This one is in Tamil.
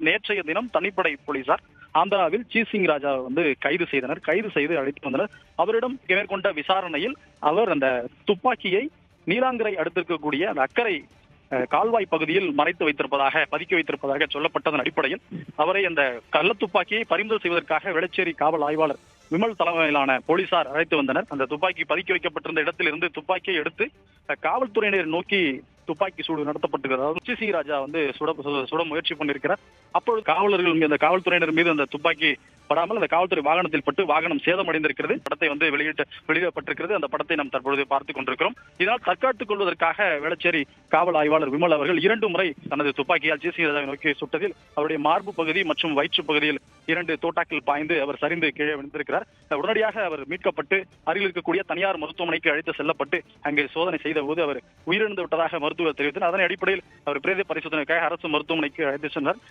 நேற்றைய தினம் தனிப்படை போலீசார் ஆந்திராவில் சீசிங் ராஜா கைது செய்தனர். கைது செய்து அழைத்து வந்தனர். அவரிடம் மேற்கொண்ட விசாரணையில் அவர் அந்த துப்பாக்கியை நீலாங்கரை அடுத்திருக்கக்கூடிய அந்த அக்கறை கால்வாய் பகுதியில் மறைத்து வைத்திருப்பதாக, பதுக்கி வைத்திருப்பதாக சொல்லப்பட்டதன் அடிப்படையில் அவரை அந்த கள்ளத்துப்பாக்கியை பறிமுதல் செய்வதற்காக வேளச்சேரி காவல் ஆய்வாளர் விமல் தலைமையிலான போலீசார் அழைத்து வந்தனர். அந்த துப்பாக்கி பதுக்கி வைக்கப்பட்டிருந்த இடத்திலிருந்து துப்பாக்கியை எடுத்து காவல்துறையினர் நோக்கி துப்பாக்கி சூடு நடத்தப்பட்டிருக்கிறது. அதாவது சிசி ராஜா சுட முயற்சி பண்ணியிருக்கிறார். அப்பொழுது காவலர்கள் அந்த காவல்துறையினர் மீது அந்த துப்பாக்கி படாமல் அந்த காவல்துறை வாகனத்தில் பட்டு வாகனம் சேதமடைந்திருக்கிறது. படத்தை வெளியிடப்பட்டிருக்கிறது. அந்த படத்தை நாம் தற்பொழுது பார்த்துக் கொண்டிருக்கிறோம். இதனால் தற்காத்துக் கொள்வதற்காக வேளச்சேரி காவல் ஆய்வாளர் விமல் அவர்கள் 2 முறை தனது துப்பாக்கியால் சிசி ராஜாவை நோக்கி சுட்டதில் அவருடைய மார்பு பகுதி மற்றும் வயிற்று பகுதியில் 2 தோட்டாக்கள் பாய்ந்து அவர் சரிந்து கீழே விழுந்திருக்கிறார். உடனடியாக அவர் மீட்கப்பட்டு அருகில் இருக்கக்கூடிய தனியார் மருத்துவமனைக்கு அழைத்து செல்லப்பட்டு அங்கே சோதனை செய்த போது அவர் உயிரிழந்து விட்டதாக மருத்துவர் தெரிவித்தார். அதன் அடிப்படையில் அவர் பிரேத பரிசோதனைக்காக அரசு மருத்துவமனைக்கு அழைத்து சென்றார்.